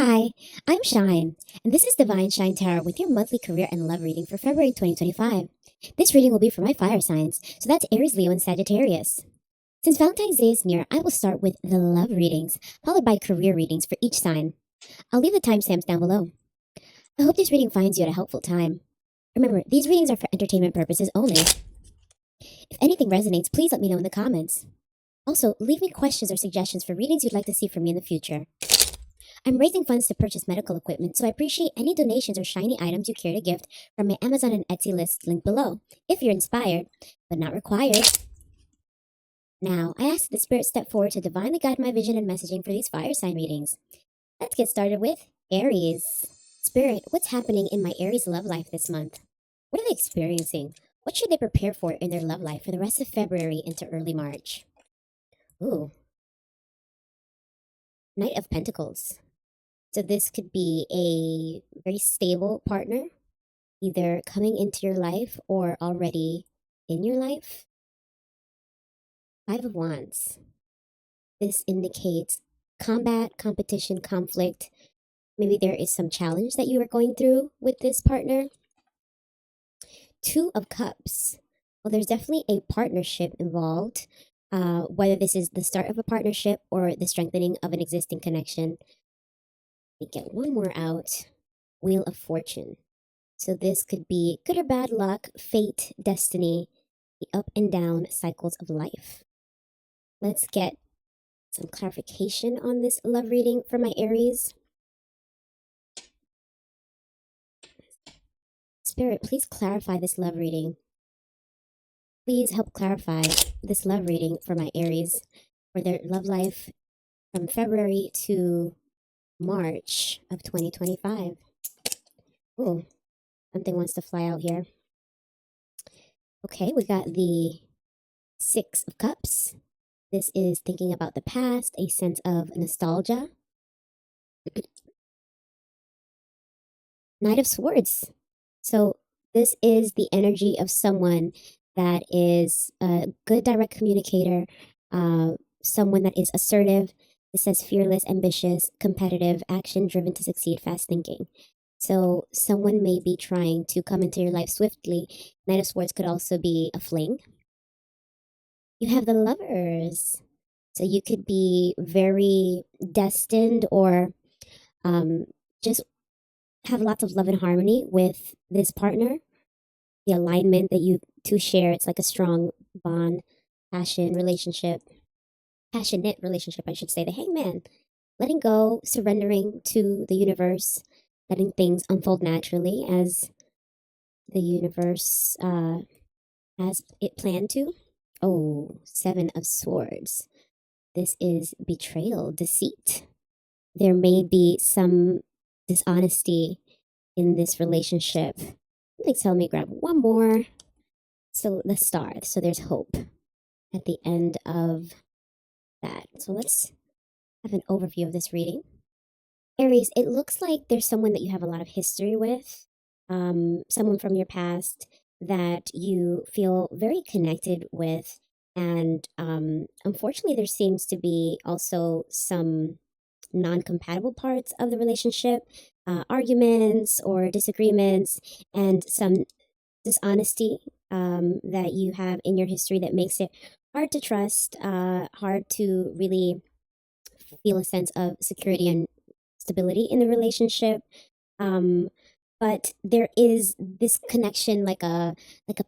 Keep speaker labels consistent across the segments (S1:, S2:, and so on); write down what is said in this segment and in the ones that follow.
S1: Hi, I'm Shine, and this is Divine Shine Tarot with your monthly career and love reading for February 2025. This reading will be for my fire signs, so that's Aries, Leo, and Sagittarius. Since Valentine's Day is near, I will start with the love readings, followed by career readings for each sign. I'll leave the timestamps down below. I hope this reading finds you at a helpful time. Remember, these readings are for entertainment purposes only. If anything resonates, please let me know in the comments. Also, leave me questions or suggestions for readings you'd like to see from me in the future. I'm raising funds to purchase medical equipment, so I appreciate any donations or shiny items you care to gift from my Amazon and Etsy list linked below, if you're inspired, but not required. Now, I ask the Spirit step forward to divinely guide my vision and messaging for these fire sign readings. Let's get started with Aries. Spirit, what's happening in my Aries love life this month? What are they experiencing? What should they prepare for in their love life for the rest of February into early March? Ooh. Knight of Pentacles. So this could be a very stable partner, either coming into your life or already in your life. Five of Wands. This indicates combat, competition, conflict. Maybe there is some challenge that you are going through with this partner. Two of Cups. Well, there's definitely a partnership involved, whether this is the start of a partnership or the strengthening of an existing connection. Let me get one more out. Wheel of Fortune. So this could be good or bad luck, fate, destiny, the up and down cycles of life. Let's get some clarification on this love reading for my Aries. Spirit, please clarify this love reading. Please help clarify this love reading for my Aries for their love life from February to March of 2025. Oh, something wants to fly out here. Okay, we got the Six of Cups. This is thinking about the past, a sense of nostalgia. Knight of Swords. So this is the energy of someone that is a good direct communicator, someone that is assertive. This says fearless, ambitious, competitive, action driven to succeed, fast thinking. So someone may be trying to come into your life swiftly. Knight of Swords could also be a fling. You have the Lovers. So you could be very destined or just have lots of love and harmony with this partner. The alignment that you two share, it's like a strong bond, passionate relationship, I should say. The Hangman, letting go, surrendering to the universe, letting things unfold naturally as the universe has it planned to. Oh, Seven of Swords. This is betrayal, deceit. There may be some dishonesty in this relationship. Please tell me grab one more. So the Star. So there's hope at the end of that. So let's have an overview of this reading. Aries, it looks like there's someone that you have a lot of history with, someone from your past that you feel very connected with. And unfortunately, there seems to be also some non-compatible parts of the relationship, arguments or disagreements, and some dishonesty that you have in your history that makes it hard to trust, hard to really feel a sense of security and stability in the relationship. But there is this connection, like a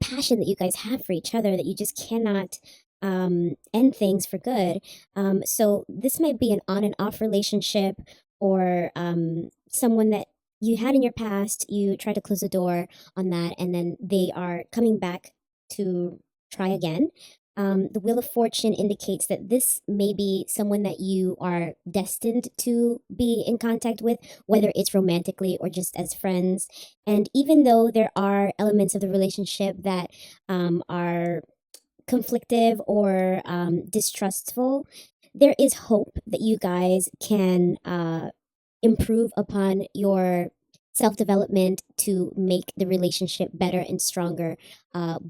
S1: passion that you guys have for each other that you just cannot end things for good. So this might be an on and off relationship, or someone that you had in your past, you tried to close the door on that, and then they are coming back to try again. The Wheel of Fortune indicates that this may be someone that you are destined to be in contact with, whether it's romantically or just as friends. And even though there are elements of the relationship that are conflictive or distrustful, there is hope that you guys can improve upon your self-development to make the relationship better and stronger,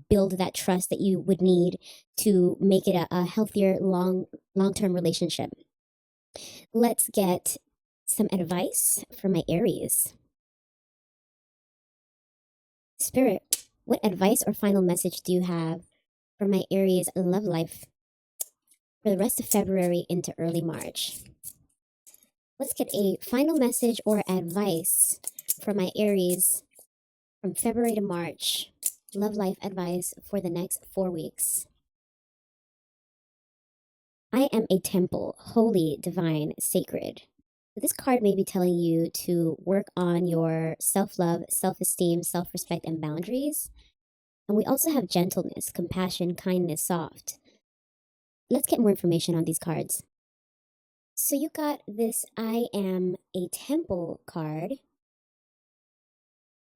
S1: build that trust that you would need to make it a healthier long-term relationship. Let's get some advice for my Aries. Spirit, what advice or final message do you have for my Aries love life for the rest of February into early March? Let's get a final message or advice for my Aries from February to March. Love life advice for the next 4 weeks. I am a temple, holy, divine, sacred. This card may be telling you to work on your self-love, self-esteem, self-respect, and boundaries. And we also have gentleness, compassion, kindness, soft. Let's get more information on these cards. So you got this I am a temple card.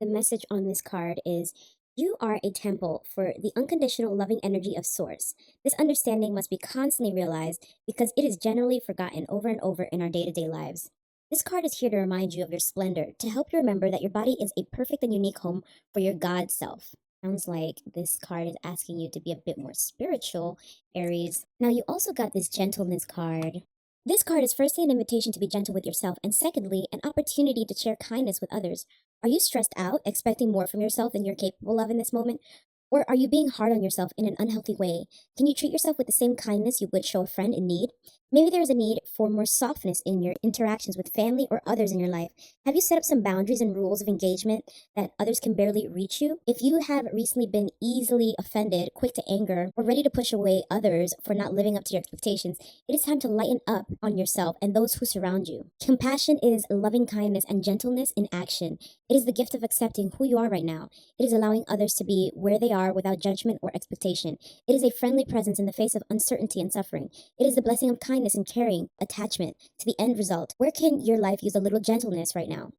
S1: The message on this card is, you are a temple for the unconditional loving energy of Source. This understanding must be constantly realized because it is generally forgotten over and over in our day-to-day lives. This card is here to remind you of your splendor, to help you remember that your body is a perfect and unique home for your God self. Sounds like this card is asking you to be a bit more spiritual, Aries. Now, you also got this gentleness card. This card is firstly an invitation to be gentle with yourself, and secondly, an opportunity to share kindness with others. Are you stressed out, expecting more from yourself than you're capable of in this moment? Or are you being hard on yourself in an unhealthy way? Can you treat yourself with the same kindness you would show a friend in need? Maybe there is a need for more softness in your interactions with family or others in your life. Have you set up some boundaries and rules of engagement that others can barely reach you? If you have recently been easily offended, quick to anger, or ready to push away others for not living up to your expectations, it is time to lighten up on yourself and those who surround you. Compassion is loving kindness and gentleness in action. It is the gift of accepting who you are right now. It is allowing others to be where they are without judgment or expectation. It is a friendly presence in the face of uncertainty and suffering. It is the blessing of kindness and caring, attachment to the end result. Where can your life use a little gentleness right now?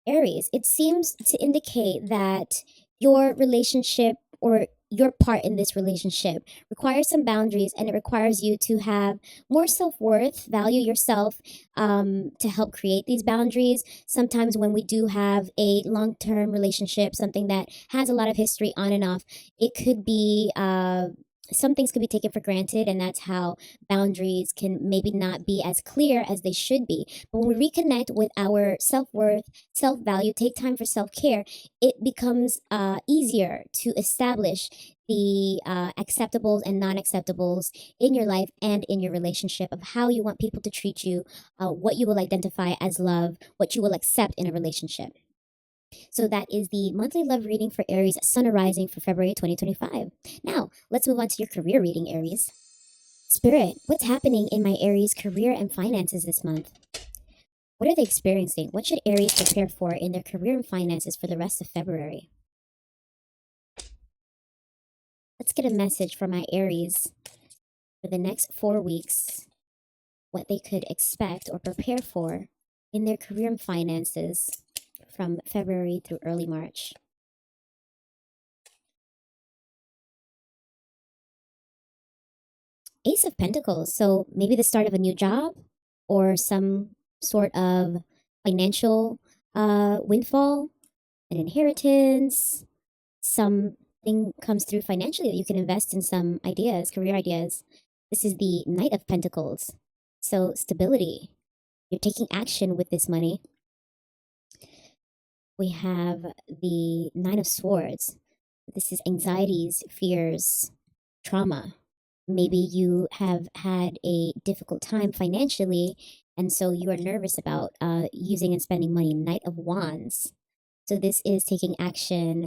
S1: Aries, it seems to indicate that your relationship or your part in this relationship requires some boundaries, and it requires you to have more self-worth, value yourself, to help create these boundaries. Sometimes when we do have a long-term relationship, something that has a lot of history on and off, it could be some things could be taken for granted, and that's how boundaries can maybe not be as clear as they should be. But when we reconnect with our self-worth, self-value, take time for self-care, it becomes easier to establish the acceptables and non-acceptables in your life and in your relationship, of how you want people to treat you, what you will identify as love, what you will accept in a relationship. So that is the monthly love reading for Aries, Sun arising for February 2025. Now, let's move on to your career reading, Aries. Spirit, what's happening in my Aries career and finances this month? What are they experiencing? What should Aries prepare for in their career and finances for the rest of February? Let's get a message for my Aries for the next 4 weeks, what they could expect or prepare for in their career and finances from February through early March. Ace of Pentacles. So maybe the start of a new job or some sort of financial windfall, an inheritance, something comes through financially that you can invest in some ideas, career ideas. This is the Knight of Pentacles. So stability. You're taking action with this money. We have the Nine of Swords. This is anxieties, fears, trauma. Maybe you have had a difficult time financially, and so you are nervous about using and spending money. Knight of Wands. So this is taking action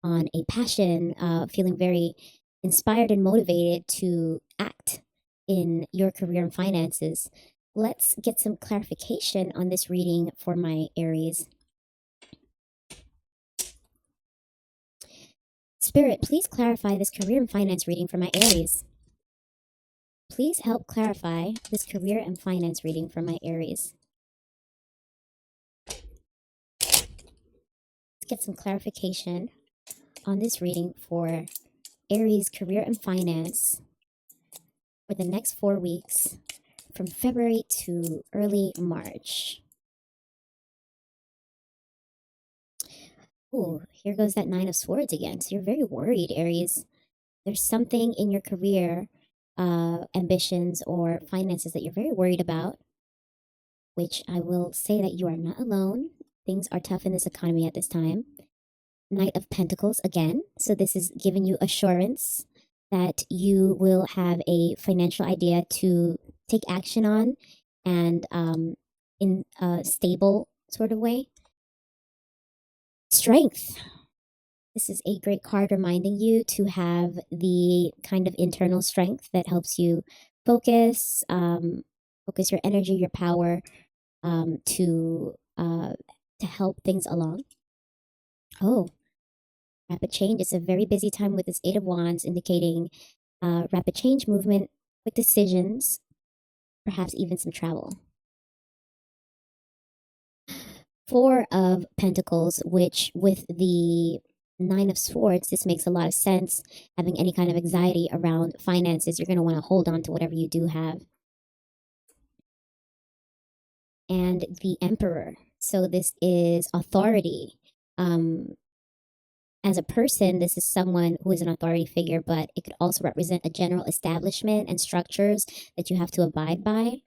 S1: on a passion, feeling very inspired and motivated to act in your career and finances. Let's get some clarification on this reading for my Aries. Spirit, please clarify this career and finance reading for my Aries. Please help clarify this career and finance reading for my Aries. Let's get some clarification on this reading for Aries career and finance for the next 4 weeks from February to early March. Ooh, here goes that Nine of Swords again. So you're very worried, Aries. There's something in your career, ambitions, or finances that you're very worried about. which I will say that you are not alone. Things are tough in this economy at this time. Knight of Pentacles again. So this is giving you assurance that you will have a financial idea to take action on, and in a stable sort of way. Strength. This is a great card reminding you to have the kind of internal strength that helps you focus, focus your energy, your power, to help things along. Oh, rapid change. It's a very busy time with this Eight of Wands, indicating rapid change, movement, quick decisions, perhaps even some travel. Four of Pentacles, which with the Nine of Swords, this makes a lot of sense. Having any kind of anxiety around finances, you're going to want to hold on to whatever you do have. And the Emperor. So this is authority. As a person, this is someone who is an authority figure, but it could also represent a general establishment and structures that you have to abide by.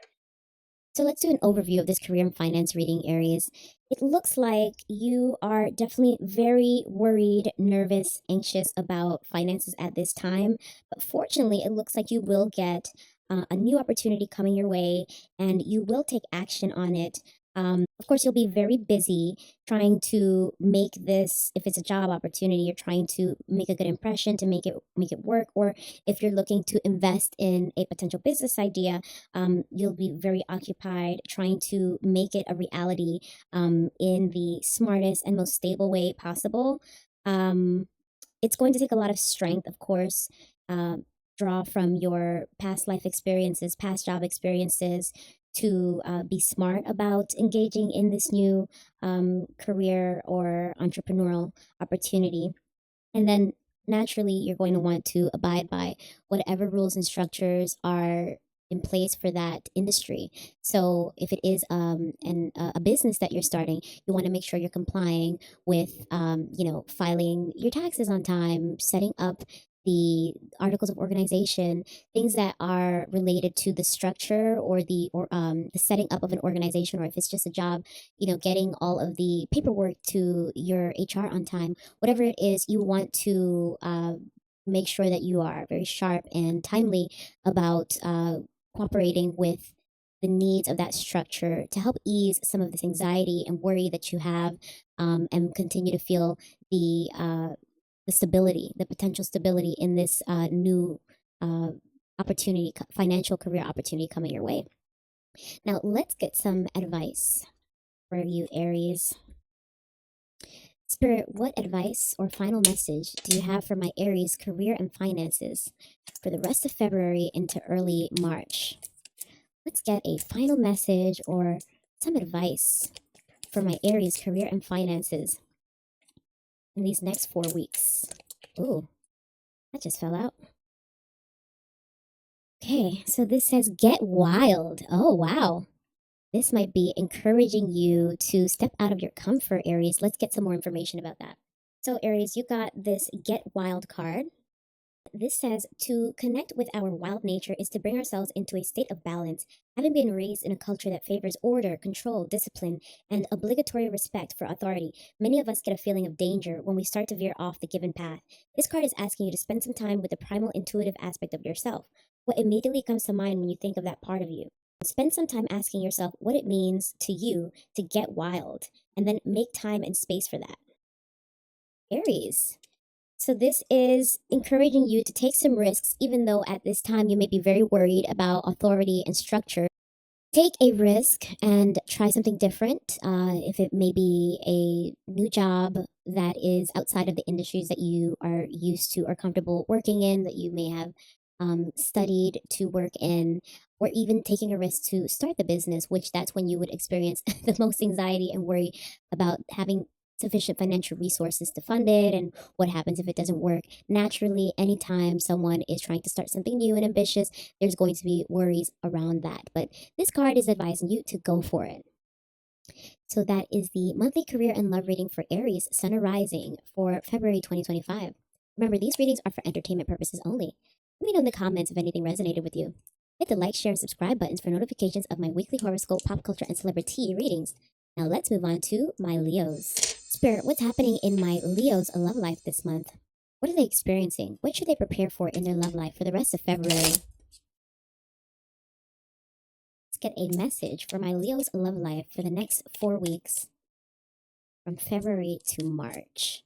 S1: So let's do an overview of this career and finance reading, Aries. It looks like you are definitely very worried, nervous, anxious about finances at this time. But fortunately, it looks like you will get a new opportunity coming your way, and you will take action on it. Of course, you'll be very busy trying to make this, if it's a job opportunity, you're trying to make a good impression to make it work. Or if you're looking to invest in a potential business idea, you'll be very occupied trying to make it a reality in the smartest and most stable way possible. It's going to take a lot of strength, of course. Draw from your past life experiences, past job experiences, to be smart about engaging in this new career or entrepreneurial opportunity. And then naturally, you're going to want to abide by whatever rules and structures are in place for that industry. So if it is a business that you're starting, you want to make sure you're complying with, filing your taxes on time, setting up the articles of organization, things that are related to the structure or the setting up of an organization, or if it's just a job, getting all of the paperwork to your HR on time. Whatever it is, you want to make sure that you are very sharp and timely about cooperating with the needs of that structure to help ease some of this anxiety and worry that you have, and continue to feel the stability, the potential stability in this new opportunity, financial career opportunity coming your way. Now, let's get some advice for you, Aries. Spirit, what advice or final message do you have for my Aries career and finances for the rest of February into early March? Let's get a final message or some advice for my Aries career and finances in these next 4 weeks. Ooh, that just fell out. Okay, so this says get wild. Oh, wow. This might be encouraging you to step out of your comfort, Aries. Let's get some more information about that. So, Aries, you got this Get Wild card. This says to connect with our wild nature is to bring ourselves into a state of balance. Having been raised in a culture that favors order, control, discipline, and obligatory respect for authority, many of us get a feeling of danger when we start to veer off the given path. This card is asking you to spend some time with the primal intuitive aspect of yourself. What immediately comes to mind when you think of that part of you? Spend some time asking yourself what it means to you to get wild, and then make time and space for that. Aries. So this is encouraging you to take some risks, even though at this time you may be very worried about authority and structure. Take a risk and try something different. If it may be a new job that is outside of the industries that you are used to or comfortable working in, that you may have studied to work in, or even taking a risk to start the business, which that's when you would experience the most anxiety and worry about having sufficient financial resources to fund it, and what happens if it doesn't work. Naturally, anytime someone is trying to start something new and ambitious, there's going to be worries around that. But this card is advising you to go for it. So that is the monthly career and love reading for Aries, Sun or Rising, for February 2025. Remember, these readings are for entertainment purposes only. Let me know in the comments if anything resonated with you. Hit the like, share, and subscribe buttons for notifications of my weekly horoscope, pop culture, and celebrity readings. Now let's move on to my Leos. Spirit, what's happening in my Leos' love life this month? What are they experiencing? What should they prepare for in their love life for the rest of February? Let's get a message for my Leos' love life for the next 4 weeks from February to March.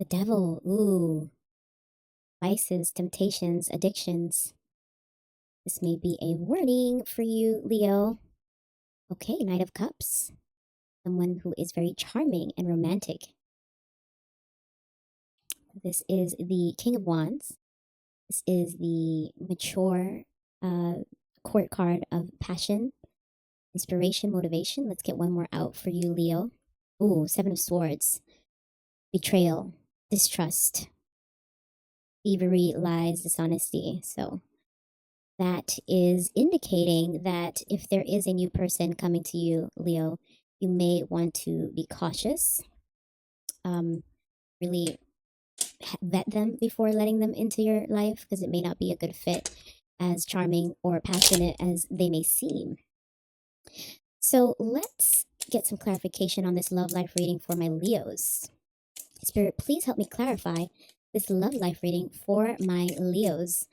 S1: The devil, ooh. Vices, temptations, addictions. This may be a warning for you, Leo. Okay, Knight of Cups. Someone who is very charming and romantic. This is the King of Wands. This is the mature court card of passion, inspiration, motivation. Let's get one more out for you, Leo. Ooh, Seven of Swords. Betrayal, distrust, thievery, lies, dishonesty. So that is indicating that if there is a new person coming to you, Leo, you may want to be cautious. Really vet them before letting them into your life, because it may not be a good fit, as charming or passionate as they may seem. So let's get some clarification on this love life reading for my Leos. Spirit, please help me clarify this love life reading for my Leos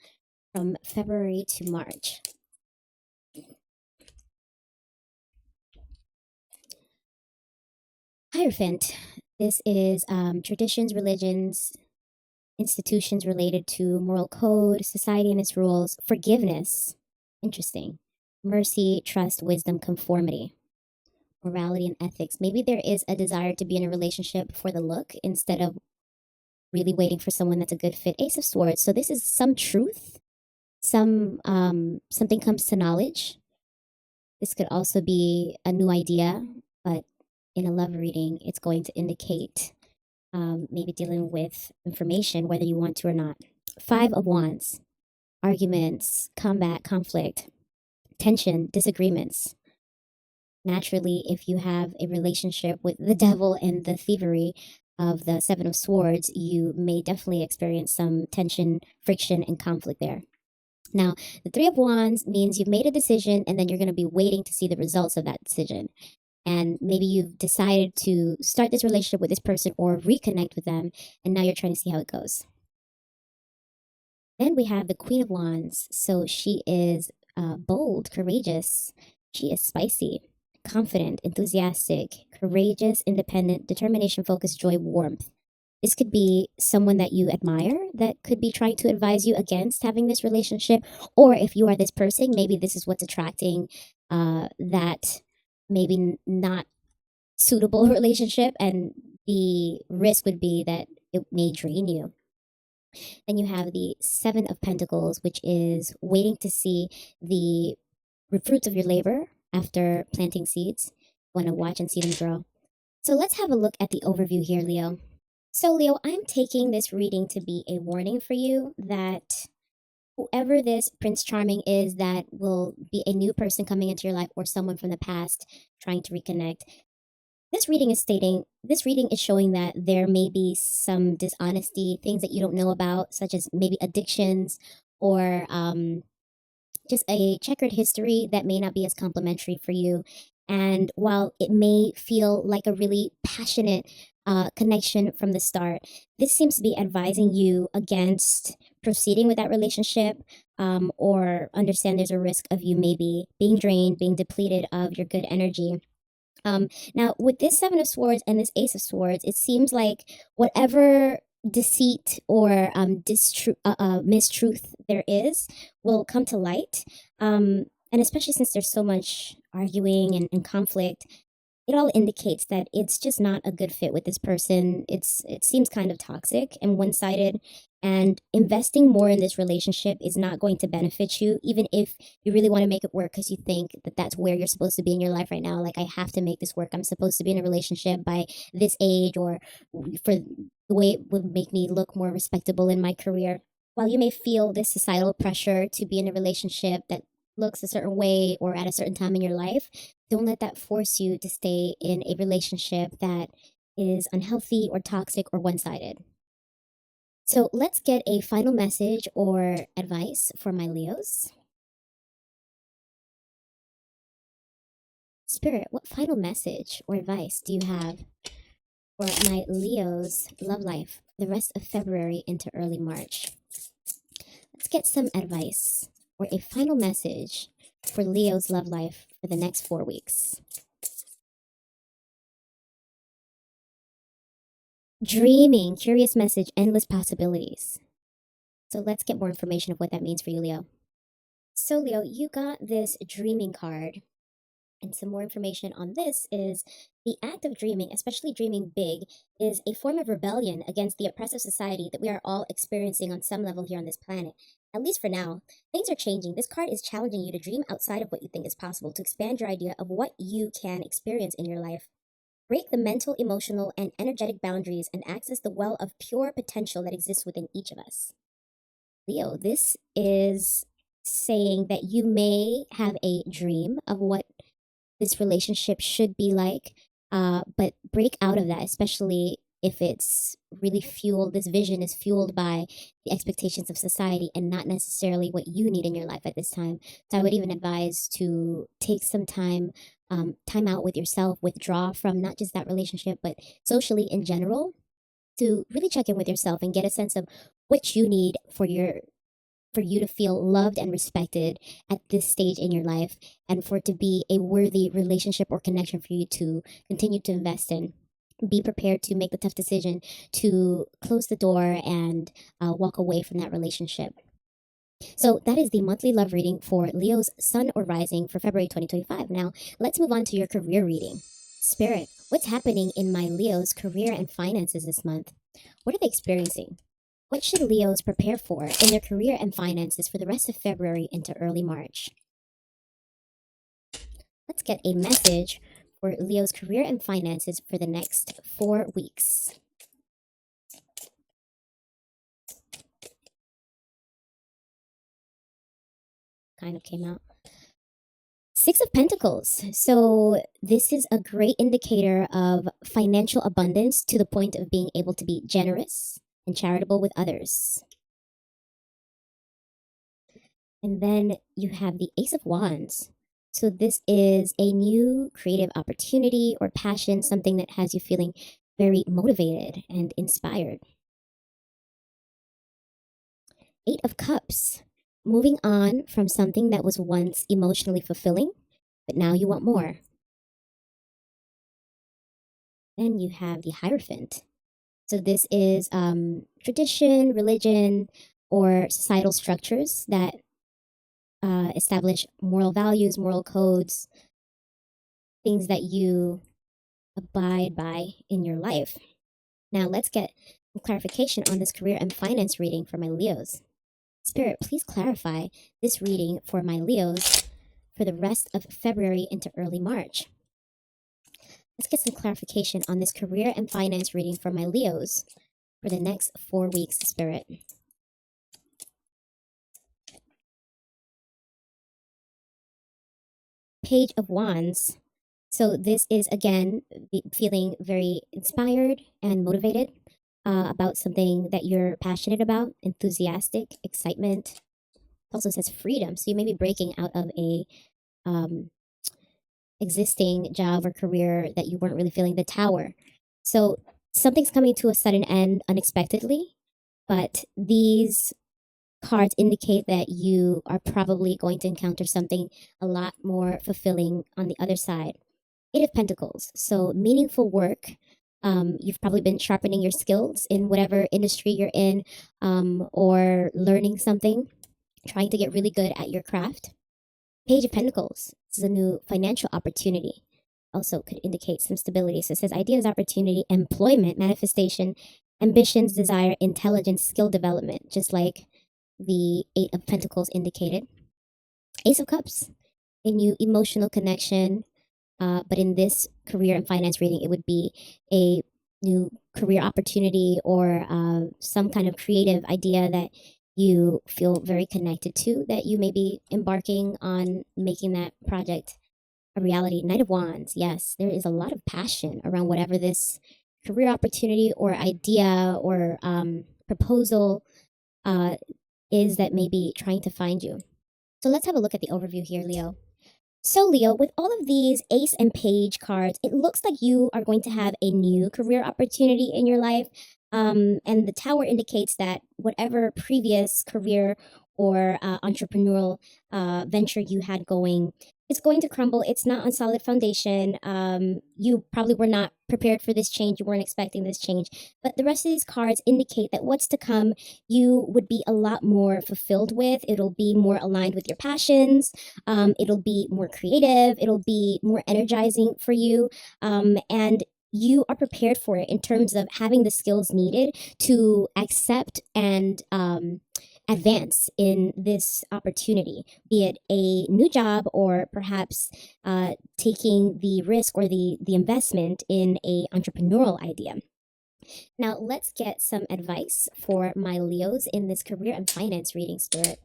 S1: from February to March. Hierophant. This is traditions, religions, institutions related to moral code, society and its rules, forgiveness. Interesting. Mercy, trust, wisdom, conformity, morality, and ethics. Maybe there is a desire to be in a relationship for the look instead of really waiting for someone that's a good fit. Ace of Swords. So this is some truth. Something comes to knowledge. This could also be a new idea, but in a love reading, it's going to indicate maybe dealing with information, whether you want to or not. Five of Wands. Arguments, combat, conflict, tension, disagreements. Naturally, if you have a relationship with the devil and the thievery of the Seven of Swords, you may definitely experience some tension, friction, and conflict there. Now, the Three of Wands means you've made a decision and then you're going to be waiting to see the results of that decision. And maybe you've decided to start this relationship with this person or reconnect with them, and now you're trying to see how it goes. Then we have the Queen of Wands. So she is bold, courageous. She is spicy, confident, enthusiastic, courageous, independent, determination, focus, joy, warmth. This could be someone that you admire that could be trying to advise you against having this relationship. Or if you are this person, maybe this is what's attracting that maybe not suitable relationship, and the risk would be that it may drain you. Then you have the Seven of Pentacles, which is waiting to see the fruits of your labor after planting seeds. You want to watch and see them grow. So let's have a look at the overview here, Leo. So Leo, I'm taking this reading to be a warning for you that whoever this Prince Charming is that will be a new person coming into your life, or someone from the past trying to reconnect, this reading is showing that there may be some dishonesty, things that you don't know about, such as maybe addictions or just a checkered history that may not be as complimentary for you. And while it may feel like a really passionate connection from the start, this seems to be advising you against proceeding with that relationship, or understand there's a risk of you maybe being drained, being depleted of your good energy. Now, with this Seven of Swords and this Ace of Swords, it seems like whatever deceit or mistruth there is will come to light. And especially since there's so much arguing and conflict, it all indicates that it's just not a good fit with this person. It seems kind of toxic and one-sided, and investing more in this relationship is not going to benefit you, even if you really want to make it work because you think that that's where you're supposed to be in your life right now. Like, I have to make this work. I'm supposed to be in a relationship by this age, or for the way it would make me look more respectable in my career. While you may feel this societal pressure to be in a relationship that looks a certain way or at a certain time in your life, don't let that force you to stay in a relationship that is unhealthy or toxic or one-sided. So let's get a final message or advice for my Leos. Spirit, what final message or advice do you have for my Leo's love life the rest of February into early March? Let's get some advice or a final message for Leo's love life for the next 4 weeks. Dreaming, curious message, endless possibilities. So let's get more information of what that means for you, Leo. So, Leo, you got this dreaming card. And some more information on this is the act of dreaming, especially dreaming big, is a form of rebellion against the oppressive society that we are all experiencing on some level here on this planet. At least for now. Things are changing. This card is challenging you to dream outside of what you think is possible, to expand your idea of what you can experience in your life. Break the mental, emotional, and energetic boundaries and access the well of pure potential that exists within each of us. Leo, this is saying that you may have a dream of what this relationship should be like, but break out of that, especially if it's really fueled, this vision is fueled by the expectations of society and not necessarily what you need in your life at this time. So I would even advise to take some time out with yourself, withdraw from not just that relationship, but socially in general, to really check in with yourself and get a sense of what you need for you to feel loved and respected at this stage in your life, and for it to be a worthy relationship or connection for you to continue to invest in. Be prepared to make the tough decision to close the door and walk away from that relationship. So that is the monthly love reading for Leo's Sun or Rising for February 2025. Now, let's move on to your career reading. Spirit, what's happening in my Leo's career and finances this month? What are they experiencing? What should Leos prepare for in their career and finances for the rest of February into early March? Let's get a message for Leo's career and finances for the next 4 weeks. Kind of came out. Six of Pentacles. So this is a great indicator of financial abundance to the point of being able to be generous and charitable with others. And then you have the Ace of Wands. So this is a new creative opportunity or passion, something that has you feeling very motivated and inspired. Eight of Cups. Moving on from something that was once emotionally fulfilling, but now you want more. Then you have the Hierophant. So this is tradition, religion, or societal structures that establish moral values, moral codes, things that you abide by in your life. Now let's get some clarification on this career and finance reading for my Leos. Spirit, please clarify this reading for my Leos for the rest of February into early March. Let's get some clarification on this career and finance reading for my Leos for the next 4 weeks, Spirit. Page of Wands. So this is, again, feeling very inspired and motivated about something that you're passionate about, enthusiastic, excitement. It also says freedom. So you may be breaking out of a existing job or career that you weren't really feeling. The Tower. So something's coming to a sudden end unexpectedly, but these cards indicate that you are probably going to encounter something a lot more fulfilling on the other side. Eight of Pentacles. So meaningful work. You've probably been sharpening your skills in whatever industry you're in, or learning something, trying to get really good at your craft. Page of Pentacles. This is a new financial opportunity. Also could indicate some stability. So it says ideas, opportunity, employment, manifestation, ambitions, desire, intelligence, skill development, just like the Eight of Pentacles indicated. Ace of Cups, a new emotional connection. But in this career and finance reading, it would be a new career opportunity or some kind of creative idea that you feel very connected to, that you may be embarking on making that project a reality. Knight of Wands. Yes, there is a lot of passion around whatever this career opportunity or idea or proposal is that may be trying to find you. So let's have a look at the overview here, Leo. So, Leo, with all of these Ace and Page cards, it looks like you are going to have a new career opportunity in your life. And the Tower indicates that whatever previous career or entrepreneurial venture you had going, it's going to crumble. It's not on solid foundation. You probably were not prepared for this change. You weren't expecting this change. But the rest of these cards indicate that what's to come, you would be a lot more fulfilled with. It'll be more aligned with your passions. It'll be more creative. It'll be more energizing for you. And you are prepared for it in terms of having the skills needed to accept and advance in this opportunity, be it a new job or perhaps taking the risk or the investment in a entrepreneurial idea. Now, let's get some advice for my Leos in this career and finance reading, Spirit.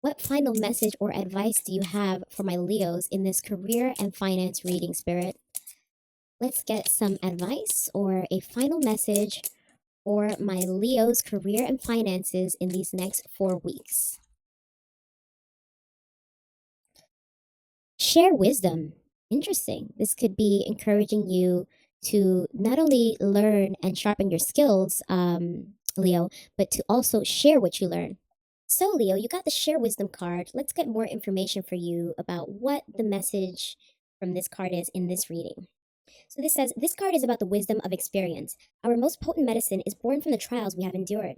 S1: What final message or advice do you have for my Leos in this career and finance reading, Spirit? Let's get some advice or a final message for my Leo's career and finances in these next 4 weeks. Share wisdom. Interesting. This could be encouraging you to not only learn and sharpen your skills, Leo, but to also share what you learn. So, Leo, you got the Share Wisdom card. Let's get more information for you about what the message from this card is in this reading. So this says, this card is about the wisdom of experience. Our most potent medicine is born from the trials we have endured.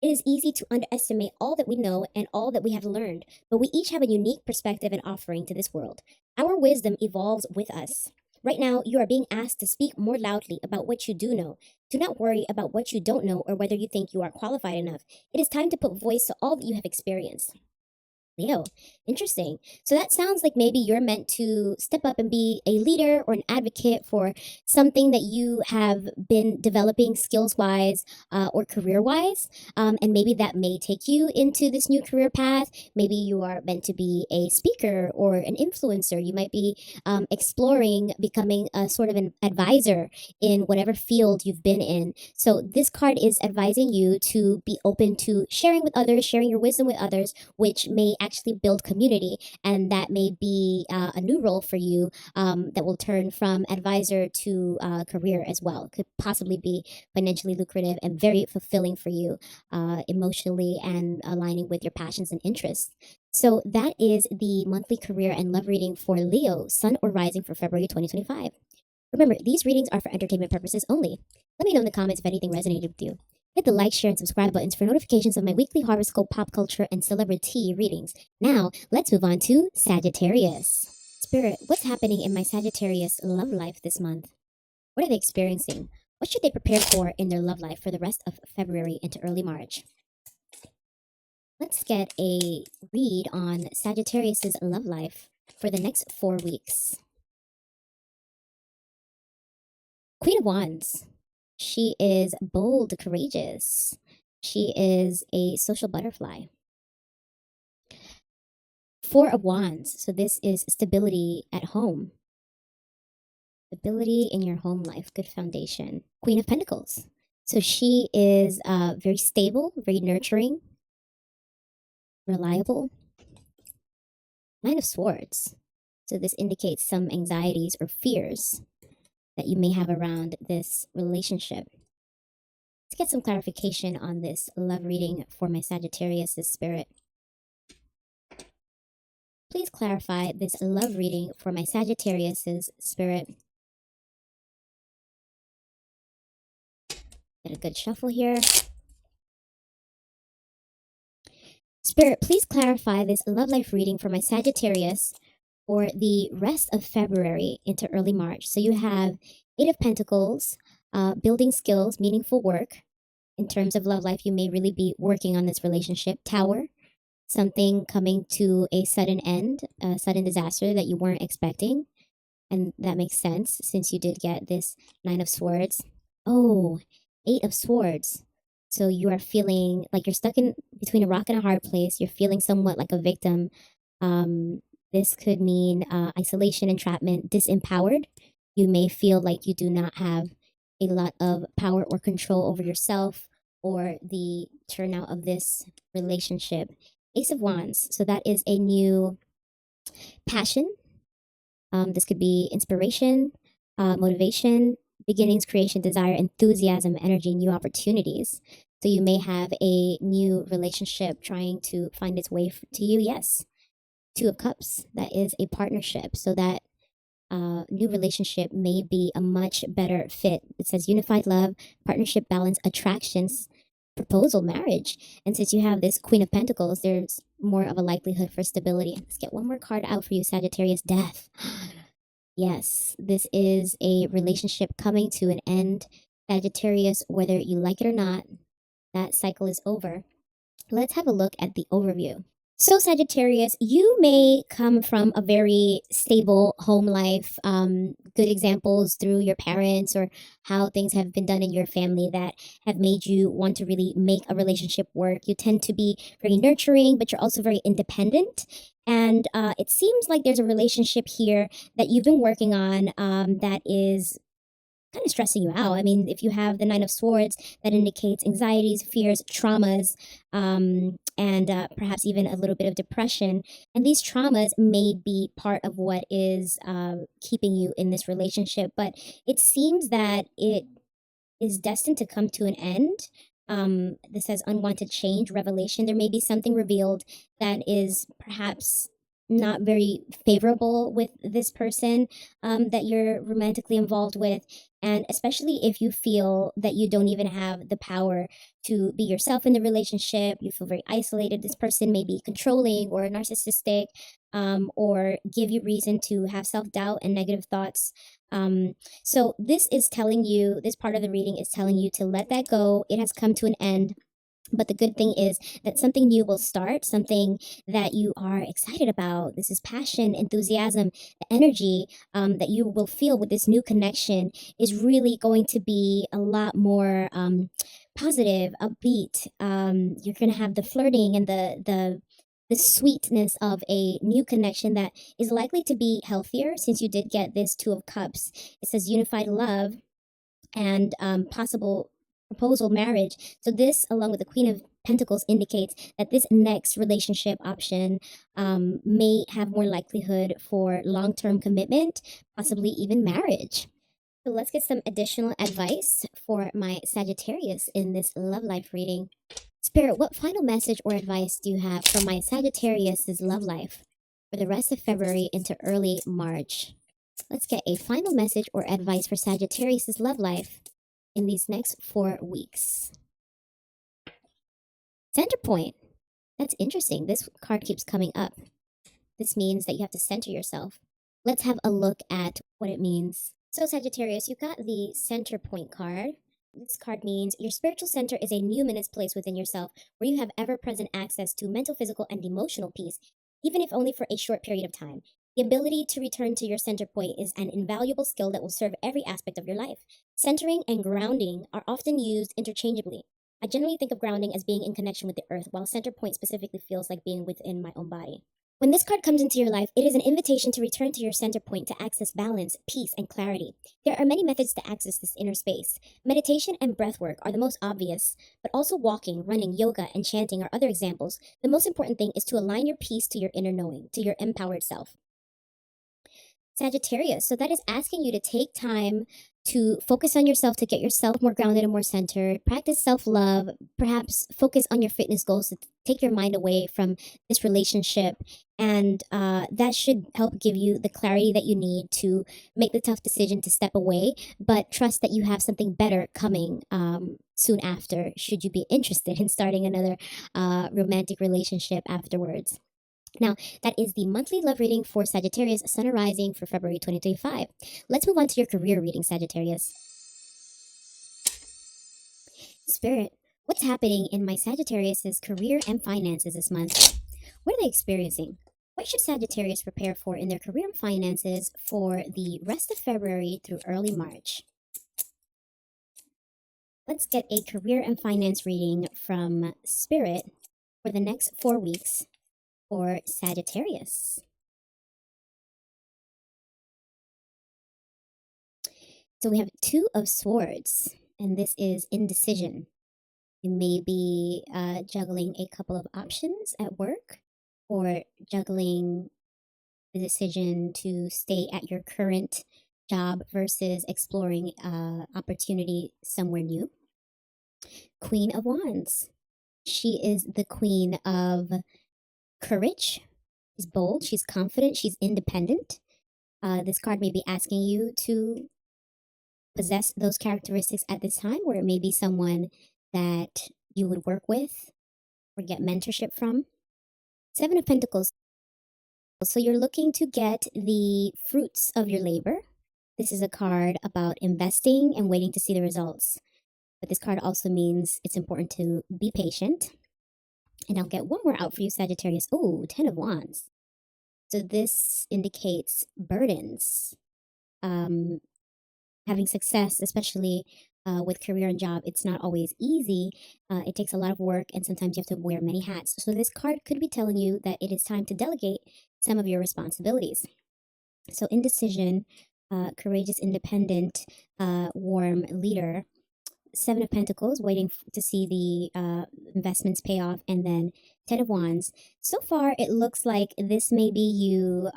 S1: It is easy to underestimate all that we know and all that we have learned, but we each have a unique perspective and offering to this world. Our wisdom evolves with us. Right now, you are being asked to speak more loudly about what you do know. Do not worry about what you don't know or whether you think you are qualified enough. It is time to put voice to all that you have experienced. Leo, interesting. So that sounds like maybe you're meant to step up and be a leader or an advocate for something that you have been developing skills-wise or career-wise. And maybe that may take you into this new career path. Maybe you are meant to be a speaker or an influencer. You might be exploring becoming a sort of an advisor in whatever field you've been in. So this card is advising you to be open to sharing with others, sharing your wisdom with others, which may actually build community, and that may be a new role for you that will turn from advisor to career as well. Could possibly be financially lucrative and very fulfilling for you emotionally and aligning with your passions and interests. So that is the monthly career and love reading for Leo, Sun or Rising for February 2025. Remember, these readings are for entertainment purposes only. Let me know in the comments if anything resonated with you. Hit the like, share, and subscribe buttons for notifications of my weekly horoscope, pop culture, and celebrity readings. Now, let's move on to Sagittarius. Spirit, what's happening in my Sagittarius love life this month? What are they experiencing? What should they prepare for in their love life for the rest of February into early March? Let's get a read on Sagittarius's love life for the next 4 weeks. Queen of Wands. She is bold, courageous. She is a social butterfly. Four of Wands. So this is stability at home. Stability in your home life. Good foundation. Queen of Pentacles. So she is very stable, very nurturing, reliable. Nine of Swords. So this indicates some anxieties or fears that you may have around this relationship. Let's get some clarification on this love reading for my Sagittarius, this spirit. Please clarify this love reading for my Sagittarius's spirit. Get a good shuffle here. Spirit, please clarify this love life reading for my Sagittarius for the rest of February into early March. So you have Eight of Pentacles, building skills, meaningful work. In terms of love life, you may really be working on this relationship. Tower, something coming to a sudden end, a sudden disaster that you weren't expecting. And that makes sense since you did get this Nine of Swords. Oh, Eight of Swords. So you are feeling like you're stuck in between a rock and a hard place. You're feeling somewhat like a victim. This could mean isolation, entrapment, disempowered. You may feel like you do not have a lot of power or control over yourself or the turnout of this relationship. Ace of Wands. So that is a new passion. This could be inspiration, motivation, beginnings, creation, desire, enthusiasm, energy, new opportunities. So you may have a new relationship trying to find its way to you. Yes. Two of Cups. That is a partnership. So that new relationship may be a much better fit. It says unified love, partnership, balance, attractions, proposal, marriage. And since you have this Queen of Pentacles, there's more of a likelihood for stability. Let's get one more card out for you, Sagittarius. Death. Yes, this is a relationship coming to an end. Sagittarius, whether you like it or not, that cycle is over. Let's have a look at the overview. So Sagittarius, you may come from a very stable home life, good examples through your parents or how things have been done in your family that have made you want to really make a relationship work. You tend to be very nurturing, but you're also very independent. And it seems like there's a relationship here that you've been working on that is kind of stressing you out. I mean, if you have the Nine of Swords, that indicates anxieties, fears, traumas, and perhaps even a little bit of depression. And these traumas may be part of what is keeping you in this relationship. But it seems that it is destined to come to an end. This says unwanted change, revelation. There may be something revealed that is perhaps not very favorable with this person that you're romantically involved with. And especially if you feel that you don't even have the power to be yourself in the relationship, you feel very isolated. This person may be controlling or narcissistic, or give you reason to have self-doubt and negative thoughts. So this is telling you, this part of the reading is telling you to let that go. It has come to an end. But the good thing is that something new will start, something that you are excited about. This is passion, enthusiasm, the energy that you will feel with this new connection is really going to be a lot more positive, upbeat. You're going to have the flirting and the sweetness of a new connection that is likely to be healthier since you did get this Two of Cups. It says unified love and possible proposal, marriage. So this, along with the Queen of Pentacles, indicates that this next relationship option may have more likelihood for long-term commitment, possibly even marriage. So let's get some additional advice for my Sagittarius in this love life reading. Spirit, what final message or advice do you have for my Sagittarius's love life for the rest of February into early March? Let's get a final message or advice for Sagittarius's love life in these next 4 weeks. Center point. That's interesting. This card keeps coming up. This means that you have to center yourself. Let's have a look at what it means. So Sagittarius, you got the center point card. This card means your spiritual center is a numinous place within yourself where you have ever-present access to mental, physical, and emotional peace, even if only for a short period of time. The ability to return to your center point is an invaluable skill that will serve every aspect of your life. Centering and grounding are often used interchangeably. I generally think of grounding as being in connection with the earth, while center point specifically feels like being within my own body. When this card comes into your life, it is an invitation to return to your center point to access balance, peace, and clarity. There are many methods to access this inner space. Meditation and breath work are the most obvious, but also walking, running, yoga, and chanting are other examples. The most important thing is to align your peace to your inner knowing, to your empowered self. Sagittarius, so that is asking you to take time to focus on yourself, to get yourself more grounded and more centered, practice self-love, perhaps focus on your fitness goals to take your mind away from this relationship. And that should help give you the clarity that you need to make the tough decision to step away, but trust that you have something better coming soon after, should you be interested in starting another romantic relationship afterwards. Now, that is the monthly love reading for Sagittarius, Sun and Rising for February 2025. Let's move on to your career reading, Sagittarius. Spirit, what's happening in my Sagittarius's career and finances this month? What are they experiencing? What should Sagittarius prepare for in their career and finances for the rest of February through early March? Let's get a career and finance reading from Spirit for the next 4 weeks for Sagittarius. So we have Two of Swords, and this is indecision. You may be juggling a couple of options at work or juggling the decision to stay at your current job versus exploring opportunity somewhere new. Queen of Wands. She is the queen of courage. She's bold, she's confident, she's independent. This card may be asking you to possess those characteristics at this time, or it may be someone that you would work with or get mentorship from. Seven of Pentacles. So you're looking to get the fruits of your labor. This is a card about investing and waiting to see the results. But this card also means it's important to be patient. And I'll get one more out for you, Sagittarius. Oh, 10 of Wands. So this indicates burdens. Having success, especially with career and job, it's not always easy. It takes a lot of work, and sometimes you have to wear many hats. So this card could be telling you that it is time to delegate some of your responsibilities. So indecision, courageous, independent, warm leader. Seven of Pentacles, waiting to see the investments pay off, and then 10 of Wands. So far, it looks like this may be you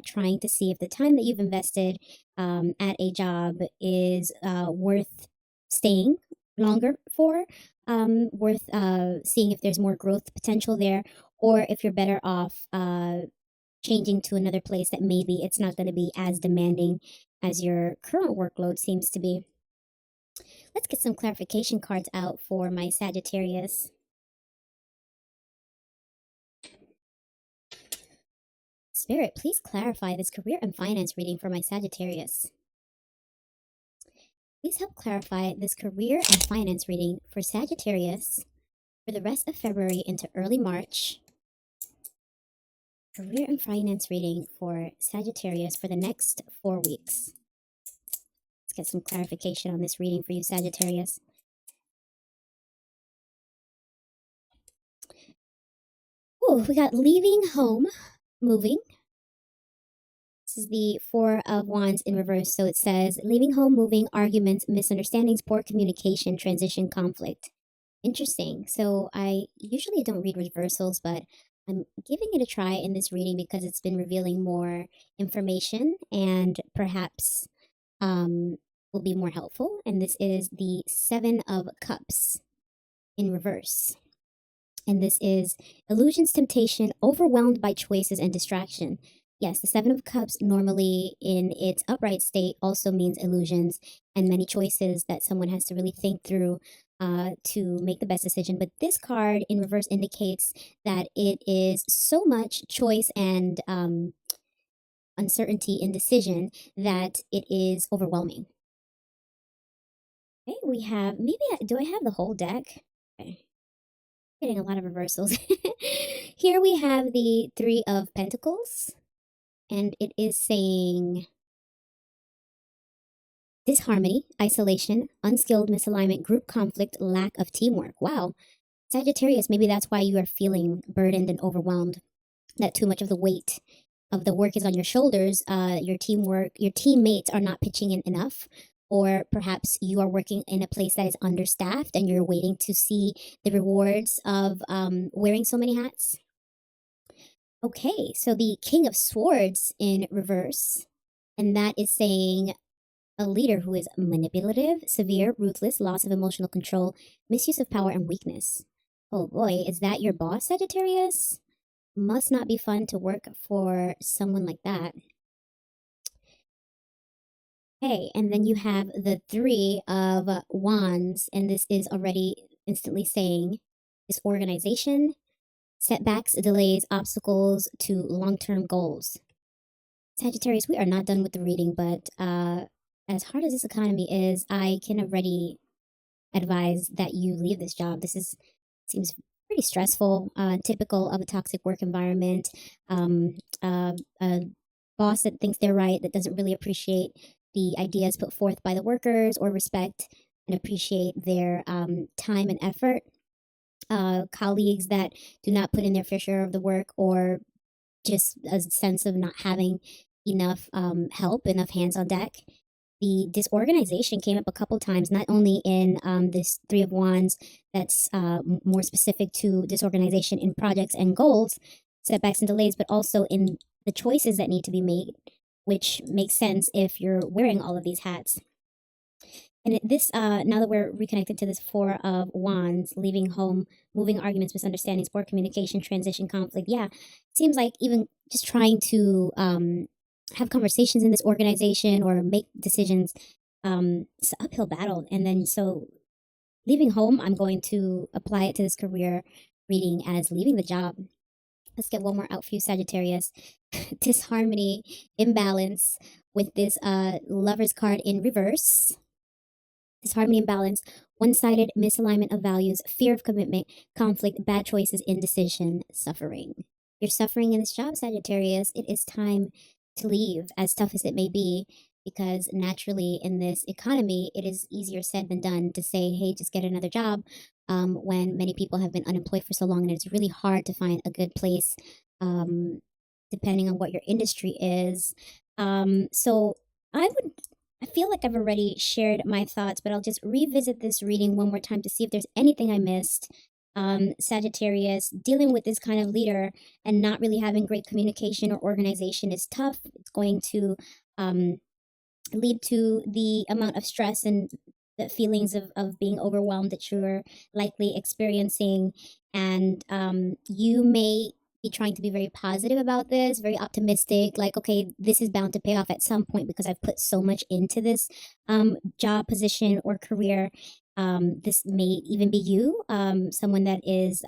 S1: trying to see if the time that you've invested at a job is worth staying longer for, worth seeing if there's more growth potential there, or if you're better off changing to another place that maybe it's not going to be as demanding as your current workload seems to be. Let's get some clarification cards out for my Sagittarius. Spirit, please clarify this career and finance reading for my Sagittarius. Please help clarify this career and finance reading for Sagittarius for the rest of February into early March. Career and finance reading for Sagittarius for the next 4 weeks. Let's get some clarification on this reading for you, Sagittarius. Oh, we got leaving home, moving. This is the Four of Wands in reverse. So it says leaving home, moving, arguments, misunderstandings, poor communication, transition, conflict. Interesting. So I usually don't read reversals, but I'm giving it a try in this reading because it's been revealing more information and perhaps will be more helpful. And this is the Seven of Cups in reverse. And this is illusions, temptation, overwhelmed by choices and distraction. Yes, the Seven of Cups normally in its upright state also means illusions and many choices that someone has to really think through to make the best decision. But this card in reverse indicates that it is so much choice and uncertainty in decision that it is overwhelming. Okay, we have, do I have the whole deck? Okay. Getting a lot of reversals. Here we have the Three of Pentacles, and it is saying disharmony, isolation, unskilled misalignment, group conflict, lack of teamwork. Wow. Sagittarius, maybe that's why you are feeling burdened and overwhelmed, that too much of the weight of the work is on your shoulders. Your teammates are not pitching in enough, or perhaps you are working in a place that is understaffed and you're waiting to see the rewards of wearing so many hats. Okay, so the King of Swords in reverse, and that is saying a leader who is manipulative, severe, ruthless, loss of emotional control, misuse of power, and weakness. Oh boy, is that your boss, Sagittarius? Must not be fun to work for someone like that. Okay, and then you have the Three of Wands, and this is already instantly saying disorganization, setbacks, delays, obstacles to long-term goals. Sagittarius, we are not done with the reading, but as hard as this economy is, I can already advise that you leave this job. Seems pretty stressful, typical of a toxic work environment. A boss that thinks they're right, that doesn't really appreciate the ideas put forth by the workers or respect and appreciate their time and effort. Colleagues that do not put in their fair share of the work, or just a sense of not having enough help, enough hands on deck. the disorganization came up a couple times, not only in this Three of Wands that's more specific to disorganization in projects and goals, setbacks and delays, but also in the choices that need to be made, which makes sense if you're wearing all of these hats. And this, now that we're reconnected to this Four of Wands, leaving home, moving arguments, misunderstandings, poor communication, transition, conflict. Yeah, seems like even just trying to have conversations in this organization or make decisions, it's an uphill battle. And then so leaving home, I'm going to apply it to this career reading as leaving the job. Let's get one more out for you, Sagittarius. Disharmony, imbalance with this Lover's card in reverse. Disharmony, imbalance, one-sided misalignment of values, fear of commitment, conflict, bad choices, indecision, suffering. You're suffering in this job, Sagittarius. It is time to leave, as tough as it may be, because naturally in this economy, it is easier said than done to say, hey, just get another job, when many people have been unemployed for so long, and it's really hard to find a good place, depending on what your industry is. So I feel like I've already shared my thoughts, but I'll just revisit this reading one more time to see if there's anything I missed. Sagittarius, dealing with this kind of leader and not really having great communication or organization is tough. It's going to lead to the amount of stress and the feelings of being overwhelmed that you're likely experiencing. And you may be trying to be very positive about this, very optimistic, like, okay, this is bound to pay off at some point because I've put so much into this job position or career. This may even be you, someone that is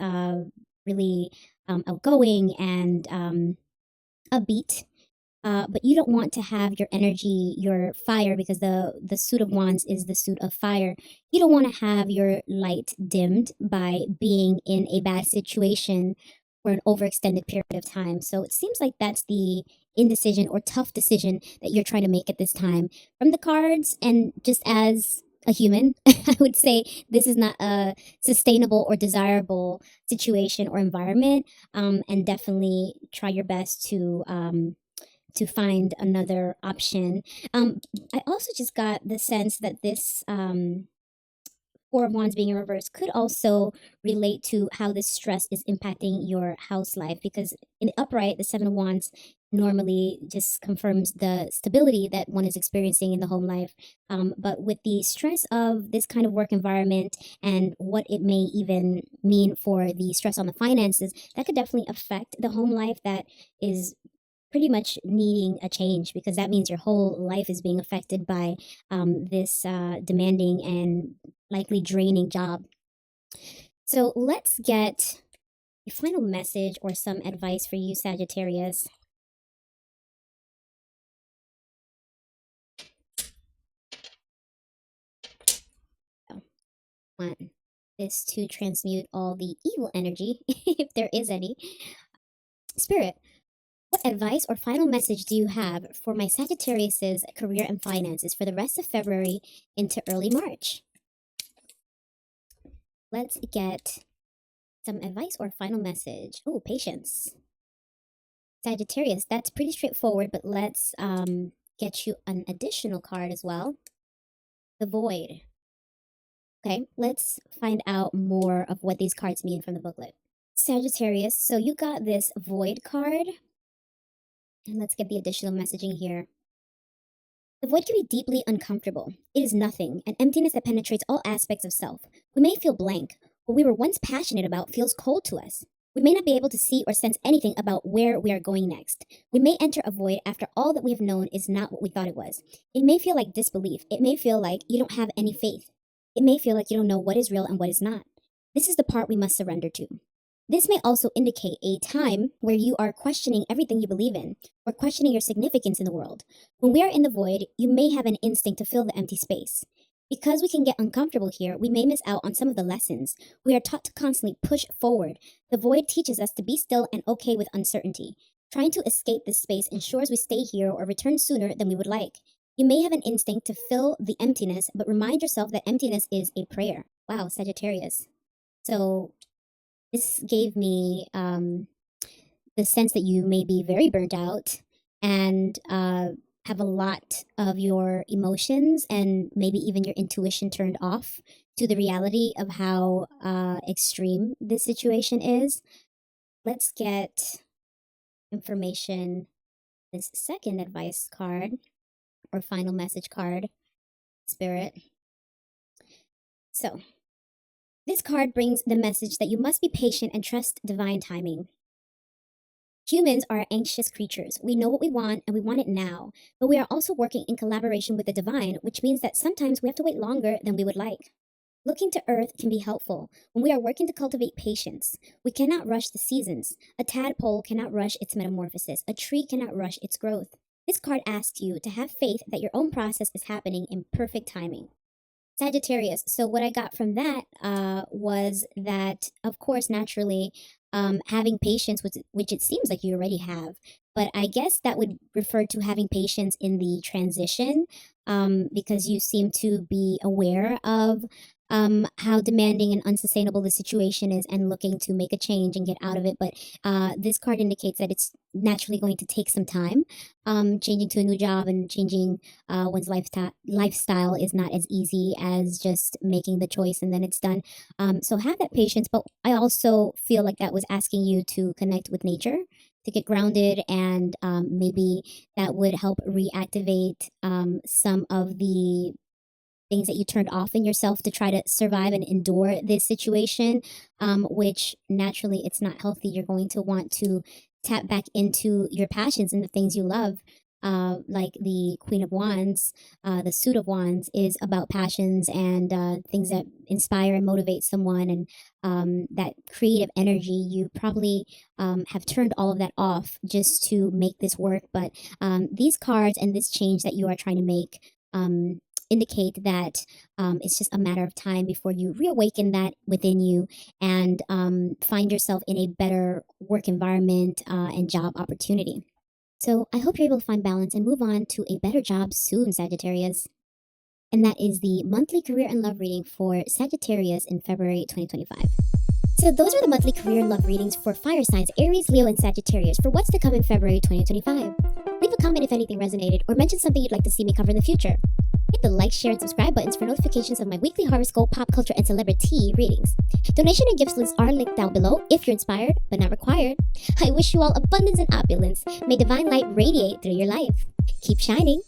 S1: really outgoing and upbeat. But you don't want to have your energy, your fire, because the suit of wands is the suit of fire. You don't want to have your light dimmed by being in a bad situation for an overextended period of time. So it seems like that's the indecision or tough decision that you're trying to make at this time. From the cards, and just as a human, I would say this is not a sustainable or desirable situation or environment. And definitely try your best to find another option. I also just got the sense that this Four of Wands being in reverse could also relate to how this stress is impacting your house life, because in the upright, the Seven of Wands normally just confirms the stability that one is experiencing in the home life. But with the stress of this kind of work environment and what it may even mean for the stress on the finances, that could definitely affect the home life that is pretty much needing a change, because that means your whole life is being affected by this demanding and likely draining job. So let's get a final message or some advice for you, Sagittarius. So, want this to transmute all the evil energy, if there is any. Spirit, what advice or final message do you have for my Sagittarius's career and finances for the rest of February into early March? Let's get some advice or final message. Oh, patience. Sagittarius, that's pretty straightforward, but let's get you an additional card as well. The Void. Okay, let's find out more of what these cards mean from the booklet. Sagittarius, so you got this Void card. And let's get the additional messaging here. The void can be deeply uncomfortable. It is nothing, an emptiness that penetrates all aspects of self. We may feel blank. What we were once passionate about feels cold to us. We may not be able to see or sense anything about where we are going next. We may enter a void after all that we have known is not what we thought it was. It may feel like disbelief. It may feel like you don't have any faith. It may feel like you don't know what is real and what is not. This is the part we must surrender to. This may also indicate a time where you are questioning everything you believe in, or questioning your significance in the world. When we are in the void, you may have an instinct to fill the empty space. Because we can get uncomfortable here, we may miss out on some of the lessons. We are taught to constantly push forward. The void teaches us to be still and okay with uncertainty. Trying to escape this space ensures we stay here or return sooner than we would like. You may have an instinct to fill the emptiness, but remind yourself that emptiness is a prayer. Wow, Sagittarius. So this gave me the sense that you may be very burnt out and have a lot of your emotions and maybe even your intuition turned off to the reality of how extreme this situation is. Let's get information. This second advice card or final message card, Spirit. So, this card brings the message that you must be patient and trust divine timing. Humans are anxious creatures. We know what we want and we want it now, but we are also working in collaboration with the divine, which means that sometimes we have to wait longer than we would like. Looking to Earth can be helpful when we are working to cultivate patience. We cannot rush the seasons. A tadpole cannot rush its metamorphosis. A tree cannot rush its growth. This card asks you to have faith that your own process is happening in perfect timing. Sagittarius. So what I got from that was that, of course, naturally, having patience, which it seems like you already have, but I guess that would refer to having patience in the transition, because you seem to be aware of how demanding and unsustainable the situation is and looking to make a change and get out of it. But this card indicates that it's naturally going to take some time. Changing to a new job and changing one's lifestyle is not as easy as just making the choice and then it's done. So have that patience, but I also feel like that was asking you to connect with nature, to get grounded, and maybe that would help reactivate some of the things that you turned off in yourself to try to survive and endure this situation, which naturally it's not healthy. You're going to want to tap back into your passions and the things you love. Like the Queen of Wands, the Suit of Wands is about passions and things that inspire and motivate someone, and that creative energy. You probably have turned all of that off just to make this work. But these cards and this change that you are trying to make indicate that it's just a matter of time before you reawaken that within you and find yourself in a better work environment and job opportunity. So I hope you're able to find balance and move on to a better job soon, Sagittarius. And that is the monthly career and love reading for Sagittarius in February 2025. So those are the monthly career and love readings for fire signs Aries, Leo, and Sagittarius for what's to come in February 2025. Leave a comment if anything resonated or mention something you'd like to see me cover in the future. Hit the like, share, and subscribe buttons for notifications of my weekly horoscope, pop culture, and celebrity readings. Donation and gift lists are linked down below if you're inspired, but not required. I wish you all abundance and opulence. May divine light radiate through your life. Keep shining.